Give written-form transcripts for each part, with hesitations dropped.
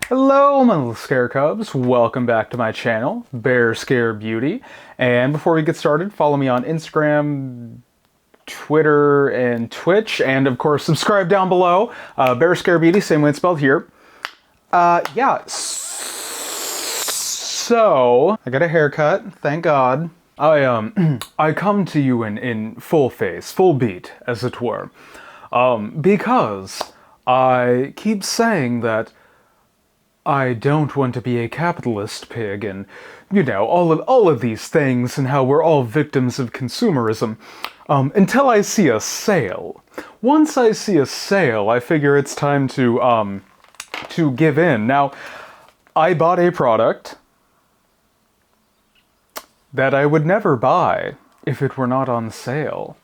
Hello, my little scare cubs. Welcome back to my channel, Bear Scare Beauty. And before we get started, follow me on Instagram, Twitter, and Twitch. And of course, subscribe down below. Bear Scare Beauty, same way it's spelled here. So I got a haircut, thank God. I come to you in full face, full beat, as it were. Because I keep saying that I don't want to be a capitalist pig and, you know, all of these things and how we're all victims of consumerism, until I see a sale. Once I see a sale, I figure it's time to give in. Now, I bought a product that I would never buy if it were not on sale.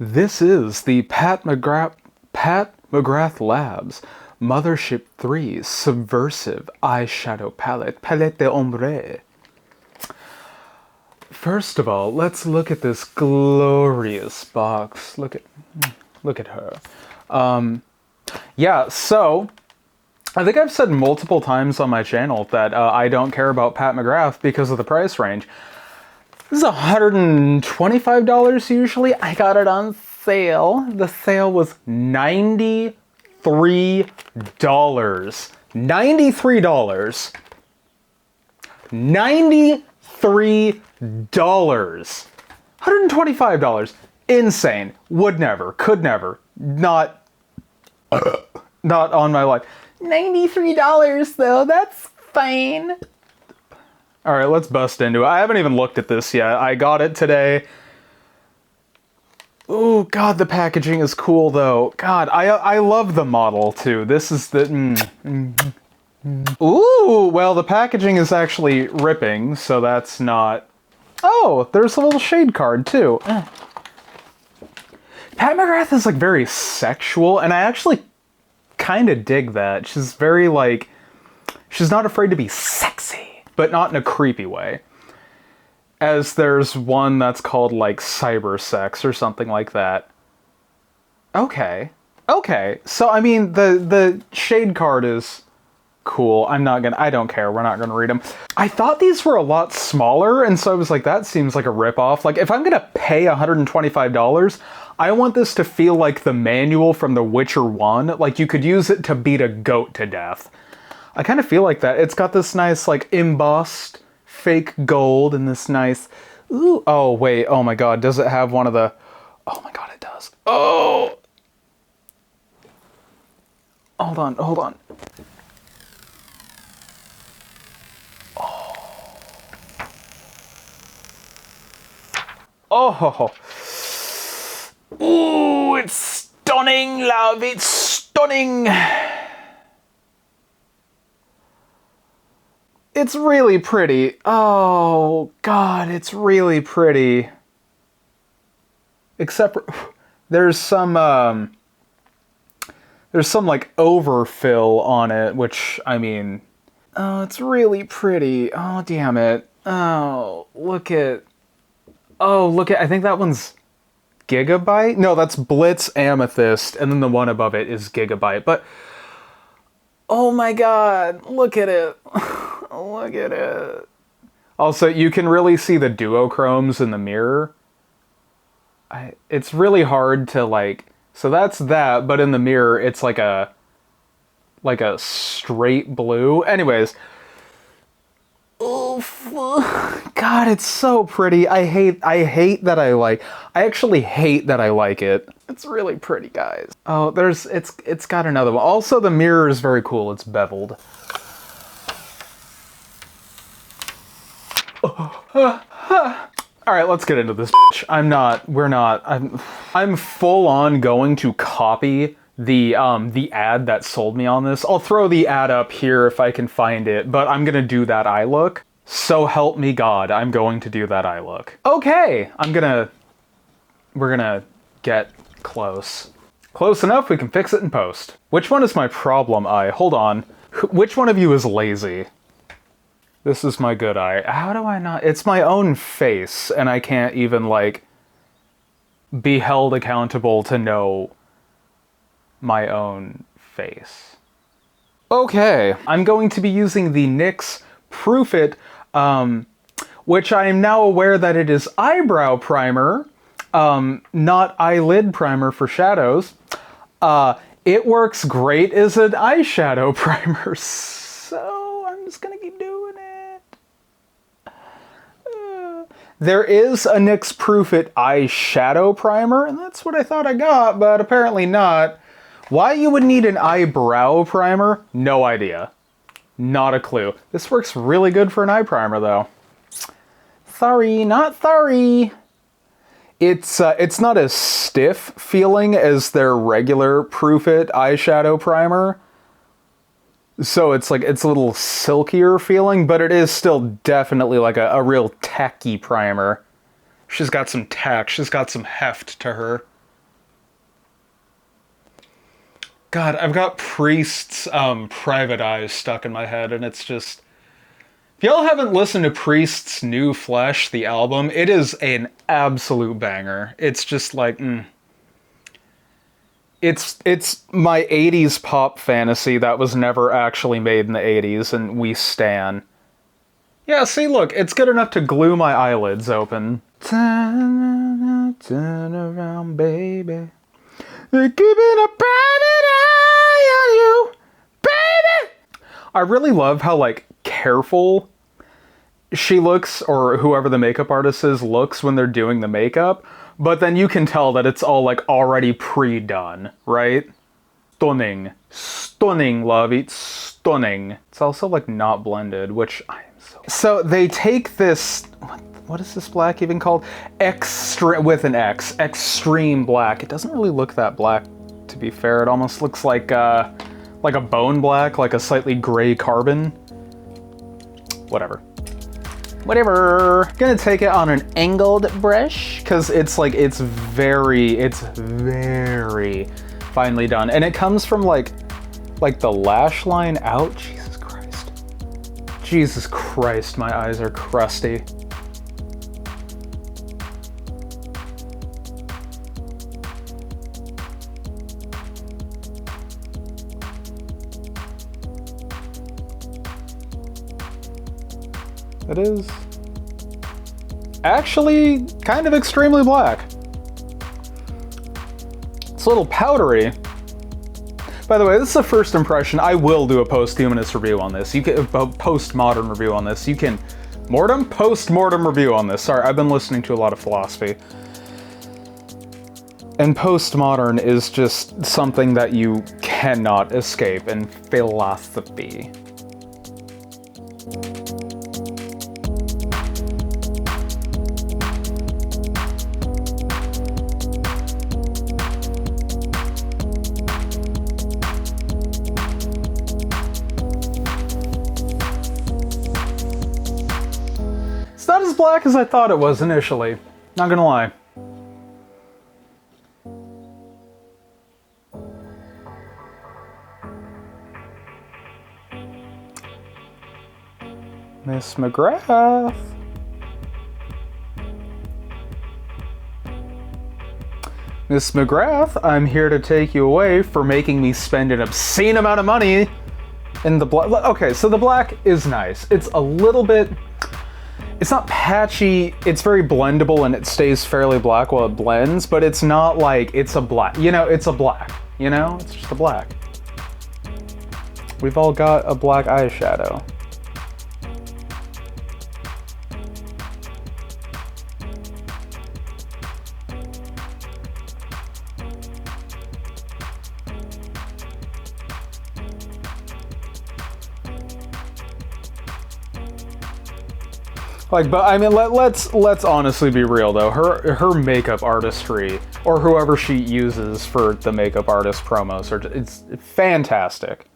This is the Pat McGrath Labs Mothership 3 Subversive Eyeshadow Palette de Ombre. First of all, let's look at this glorious box. Look at her. Yeah, so I think I've said multiple times on my channel that I don't care about Pat McGrath because of the price range. This is $125 usually. I got it on sale. The sale was $93. $93. $93. $125. Insane. Would never. Could never. Not on my life. $93 though. That's fine. Alright, let's bust into it. I haven't even looked at this yet. I got it today. Oh, God, the packaging is cool, though. God, I love the model, too. This is the... Ooh, well, the packaging is actually ripping, so that's not... Oh, there's a little shade card, too. Pat McGrath is, like, very sexual, and I actually kind of dig that. She's very, like... She's not afraid to be sexy. But not in a creepy way. As there's one that's called, like, cyber sex or something like that. Okay. Okay. So, I mean, the shade card is cool. I don't care. We're not gonna read them. I thought these were a lot smaller, and so I was like, that seems like a ripoff. Like, if I'm gonna pay $125, I want this to feel like the manual from The Witcher 1. Like, you could use it to beat a goat to death. I kind of feel like that. It's got this nice, like, embossed fake gold and this nice... Ooh, oh, wait. Oh, my God. Does it have one of the... Oh, my God, it does. Oh! Hold on, hold on. Oh. Oh! Ooh, it's stunning, love. It's stunning. It's really pretty. Oh, God, it's really pretty. Except for, there's some like overfill on it, which, I mean, oh, it's really pretty. Oh, damn it. Oh, look at, I think that one's Gigabyte? No, that's Blitz Amethyst, and then the one above it is Gigabyte, but, oh my God, look at it. Look at it. Also, you can really see the duochromes in the mirror. It's really hard to, like... So that's that, but in the mirror, it's like a straight blue. Anyways. Oof. God, it's so pretty. I actually hate that I like it. It's really pretty, guys. Oh, it's got another one. Also, the mirror is very cool. It's beveled. Alright, let's get into this bitch. I'm full on going to copy the ad that sold me on this. I'll throw the ad up here if I can find it, but I'm gonna do that eye look. So help me God, I'm going to do that eye look. Okay, we're gonna get close. Close enough, we can fix it in post. Which one is my problem eye? Hold on. Which one of you is lazy? This is my good eye. How do I not? It's my own face, and I can't even, like, be held accountable to know my own face. Okay, I'm going to be using the NYX Proof It, which I am now aware that it is eyebrow primer, not eyelid primer for shadows. It works great as an eyeshadow primer, so I'm just gonna keep doing it. There is a NYX Proof It eyeshadow primer, and that's what I thought I got, but apparently not. Why you would need an eyebrow primer? No idea. Not a clue. This works really good for an eye primer, though. Sorry, not sorry. It's not as stiff feeling as their regular Proof It eyeshadow primer. So it's a little silkier feeling, but it is still definitely like a real tacky primer. She's got some tack, she's got some heft to her. God, I've got Priest's Private Eyes stuck in my head, and it's just... If y'all haven't listened to Priest's New Flesh, the album, it is an absolute banger. It's just like, It's my 80s pop fantasy that was never actually made in the 80s, and we stan. Yeah, see, look, it's good enough to glue my eyelids open. Turn around, baby. They're keeping a private eye on you, baby! I really love how, like, careful she looks, or whoever the makeup artist is looks when they're doing the makeup, but then you can tell that it's all, like, already pre-done, right? Stunning. Stunning, love. It's stunning. It's also, like, not blended, which I am so... So they take this... What is this black even called? With an X. Extreme black. It doesn't really look that black, to be fair. It almost looks like a bone black, like a slightly gray carbon. Whatever. Whatever. Gonna take it on an angled brush, because it's very finely done. And it comes from like the lash line out. Jesus Christ. Jesus Christ, my eyes are crusty. It is actually kind of extremely black. It's a little powdery. By the way, this is a first impression. I will do a post-humanist review on this. You can post-modern review on this. You can post-mortem review on this. Sorry, I've been listening to a lot of philosophy. And postmodern is just something that you cannot escape in philosophy. Not as black as I thought it was initially. Not gonna lie. Miss McGrath. Miss McGrath, I'm here to take you away for making me spend an obscene amount of money in the black. Okay, so the black is nice. It's a little bit... It's not patchy, it's very blendable and it stays fairly black while it blends, but it's not like it's a black. You know, it's a black. You know? It's just a black. We've all got a black eyeshadow. Like, but I mean, let's honestly be real though. Her makeup artistry, or whoever she uses for the makeup artist promos, it's fantastic.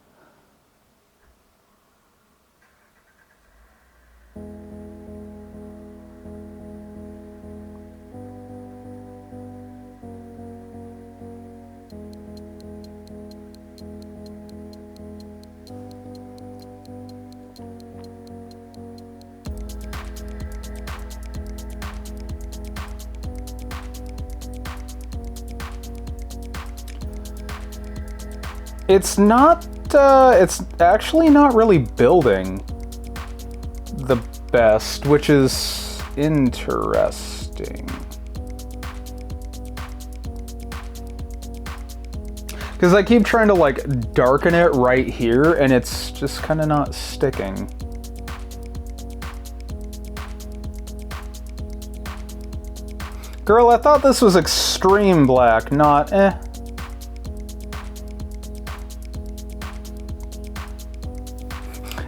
It's not, it's actually not really building the best, which is interesting. Because I keep trying to like darken it right here and it's just kind of not sticking. Girl, I thought this was extreme black, not eh.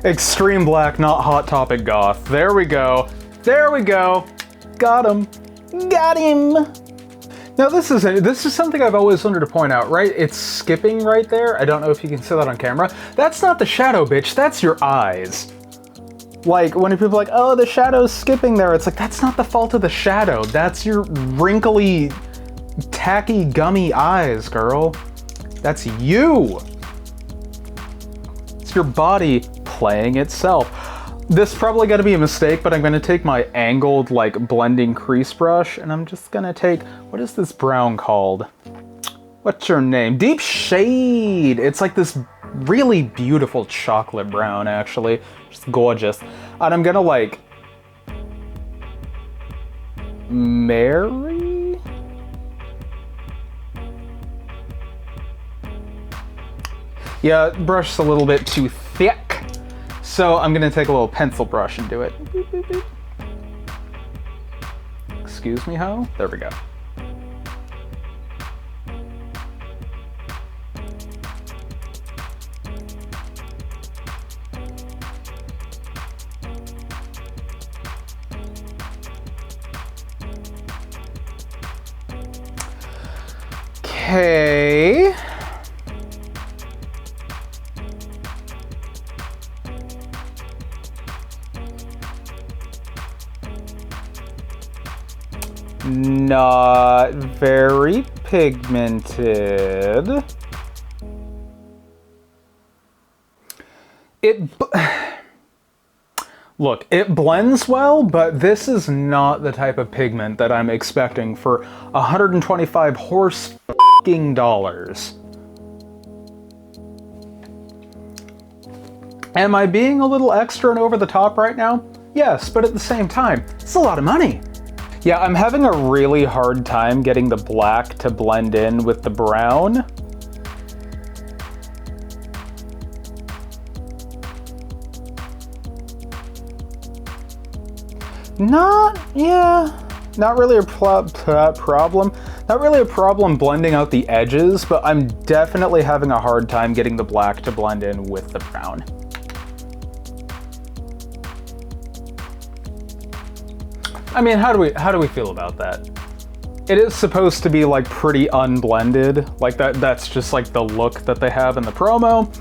Extreme black, not Hot Topic goth. There we go. There we go. Got him. Got him. Now this is something I've always wanted to point out, right? It's skipping right there. I don't know if you can see that on camera. That's not the shadow, bitch. That's your eyes. Like, when people are like, oh, the shadow's skipping there, it's like, that's not the fault of the shadow. That's your wrinkly, tacky, gummy eyes, girl. That's you. It's your body playing itself. This is probably gonna be a mistake, but I'm gonna take my angled, like, blending crease brush, and I'm just gonna take, what is this brown called? What's your name? Deep Shade! It's like this really beautiful chocolate brown, actually. Just gorgeous. And I'm gonna, like, marry? Yeah, brush's a little bit too thick. So I'm gonna take a little pencil brush and do it. Boop, boop, boop. Excuse me, ho? There we go. Okay. Not very pigmented. Look, it blends well, but this is not the type of pigment that I'm expecting for 125 horse f***ing dollars. Am I being a little extra and over the top right now? Yes, but at the same time, it's a lot of money. Yeah, I'm having a really hard time getting the black to blend in with the brown. Not really a problem. Not really a problem blending out the edges, but I'm definitely having a hard time getting the black to blend in with the brown. I mean, how do we feel about that? It is supposed to be like pretty unblended, like that's just like the look that they have in the promo.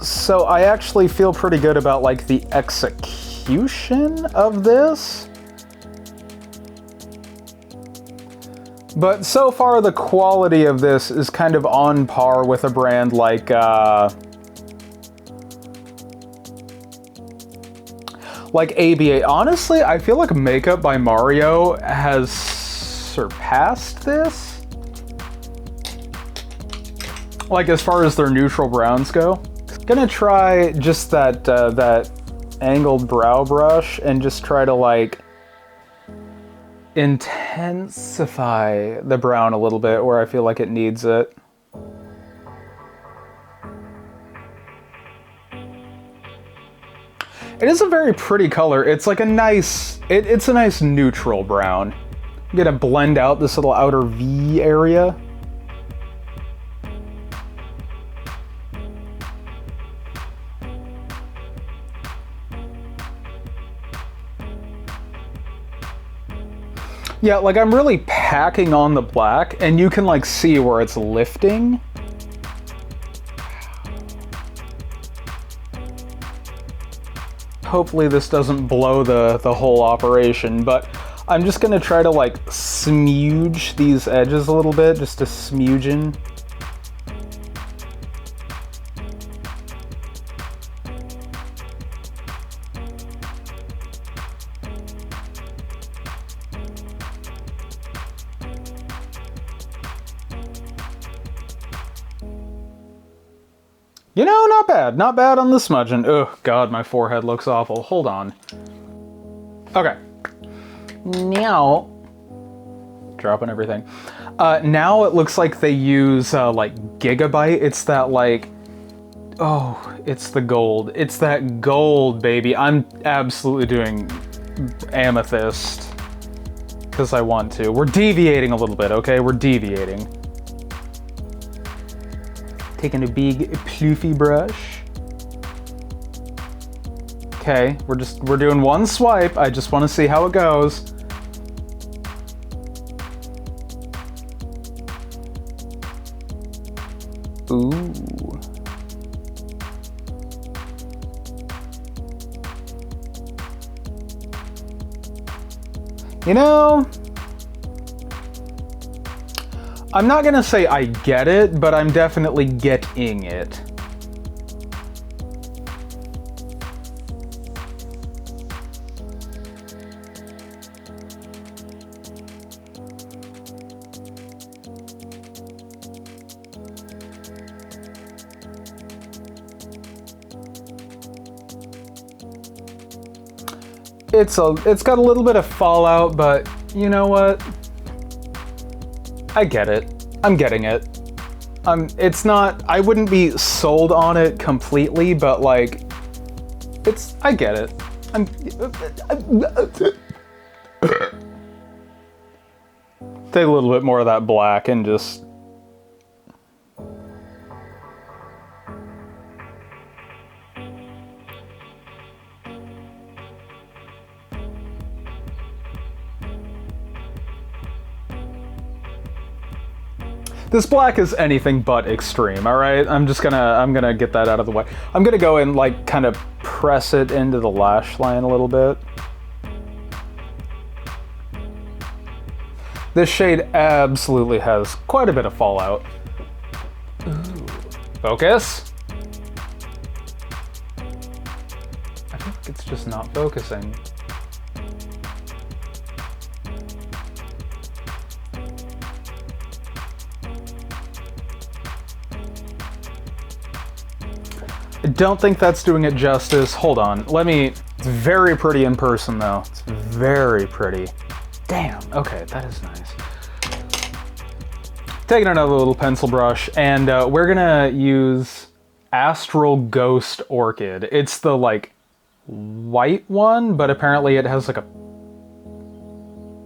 So I actually feel pretty good about like the execution of this. But so far the quality of this is kind of on par with a brand like ABA. Honestly, I feel like Makeup by Mario has surpassed this. Like as far as their neutral browns go. Gonna try just that angled brow brush and just try to like intensify the brown a little bit where I feel like it needs it. It is a very pretty color. It's like a nice, it's a nice neutral brown. I'm gonna blend out this little outer V area. Yeah, like I'm really packing on the black and you can like see where it's lifting. Hopefully this doesn't blow the whole operation, but I'm just gonna try to like smudge these edges a little bit, just a smudging. You know, not bad. Not bad on the smudging. Oh, God, my forehead looks awful. Hold on. Okay. Now, dropping everything. Now it looks like they use, like, Gigabyte. It's that, like... Oh, it's the gold. It's that gold, baby. I'm absolutely doing amethyst. Because I want to. We're deviating a little bit, okay? We're deviating. Taking a big floofy brush. Okay, we're doing one swipe. I just want to see how it goes. Ooh. You know, I'm not gonna say I get it, but I'm definitely getting it. It's got a little bit of fallout, but you know what? I get it. I'm getting it. It's not, I wouldn't be sold on it completely, but like, I get it. Take a little bit more of that black and just... This black is anything but extreme, alright? I'm gonna get that out of the way. I'm gonna go and like kind of press it into the lash line a little bit. This shade absolutely has quite a bit of fallout. Ooh. Focus. I think it's just not focusing. I don't think that's doing it justice. Hold on, it's very pretty in person though. It's very pretty. Damn, okay, that is nice. Taking another little pencil brush, and we're gonna use Astral Ghost Orchid. It's the like white one, but apparently it has like a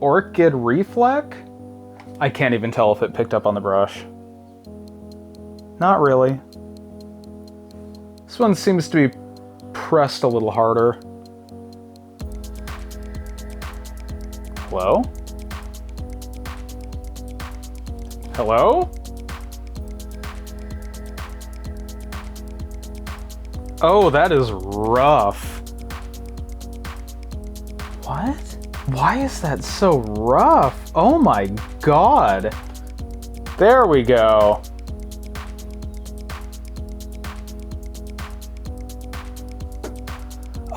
orchid reflect? I can't even tell if it picked up on the brush. Not really. This one seems to be pressed a little harder. Hello? Hello? Oh, that is rough. What? Why is that so rough? Oh my god. There we go.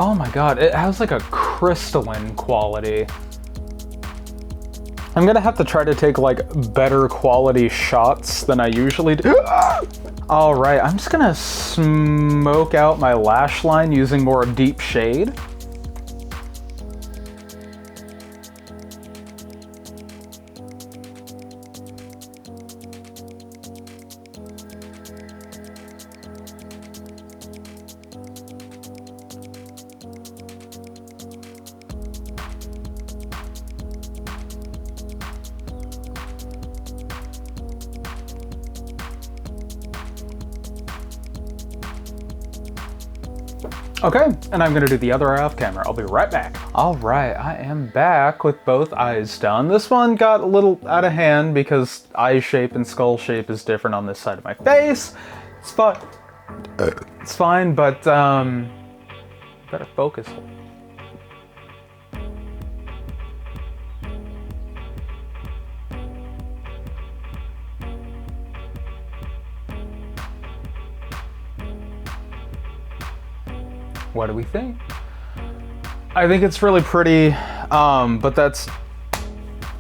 Oh my god, it has like a crystalline quality. I'm gonna have to try to take like better quality shots than I usually do. Alright, I'm just gonna smoke out my lash line using more deep shade. Okay, and I'm gonna do the other eye off camera. I'll be right back. All right, I am back with both eyes done. This one got a little out of hand because eye shape and skull shape is different on this side of my face. It's fine. It's fine, but better focus. What do we think? I think it's really pretty, but that's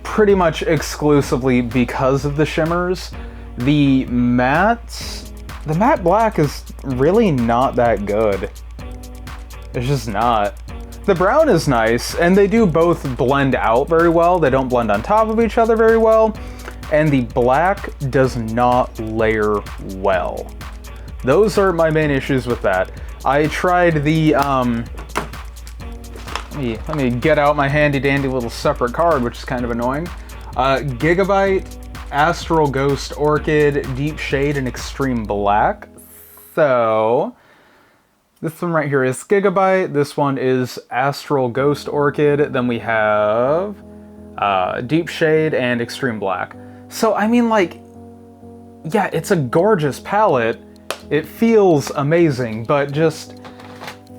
pretty much exclusively because of the shimmers. The mattes, the matte black is really not that good. It's just not. The brown is nice, and they do both blend out very well. They don't blend on top of each other very well, and the black does not layer well. Those are my main issues with that. I tried the, let me get out my handy dandy little separate card, which is kind of annoying. Gigabyte, Astral Ghost Orchid, Deep Shade, and Extreme Black. So, this one right here is Gigabyte, this one is Astral Ghost Orchid, then we have Deep Shade and Extreme Black. So, I mean, like, yeah, it's a gorgeous palette, it feels amazing, but just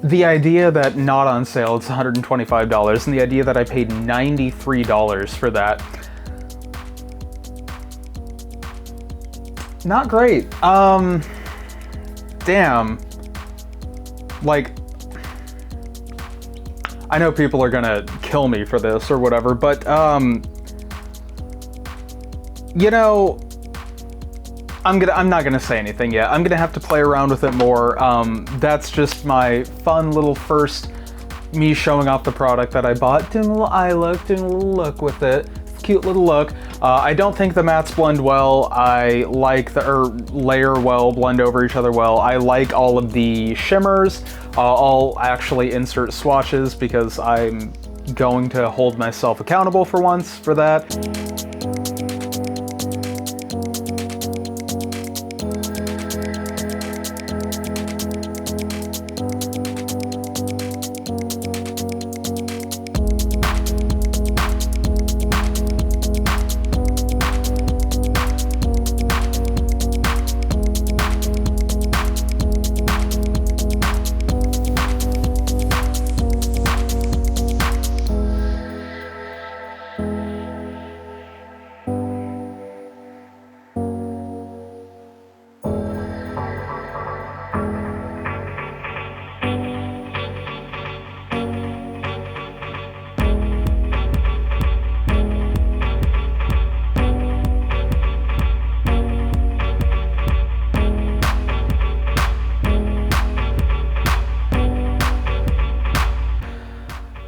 the idea that not on sale, it's $125, and the idea that I paid $93 for that, not great. Damn. Like, I know people are gonna kill me for this or whatever, but, you know, I'm not gonna say anything yet. I'm gonna have to play around with it more. That's just my fun little first me showing off the product that I bought, doing a little eye look, doing a little look with it. Cute little look. I don't think the mattes blend well. I like layer well, blend over each other well. I like all of the shimmers. I'll actually insert swatches because I'm going to hold myself accountable for once for that.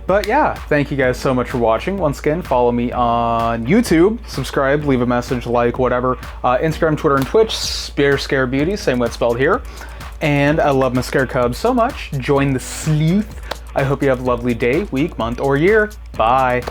But yeah, thank you guys so much for watching. Once again, follow me on YouTube, subscribe, leave a message, like, whatever. Instagram, Twitter, and Twitch, Spear Scare Beauty, same way it's spelled here. And I love my Scare Cubs so much. Join the sleuth. I hope you have a lovely day, week, month, or year. Bye.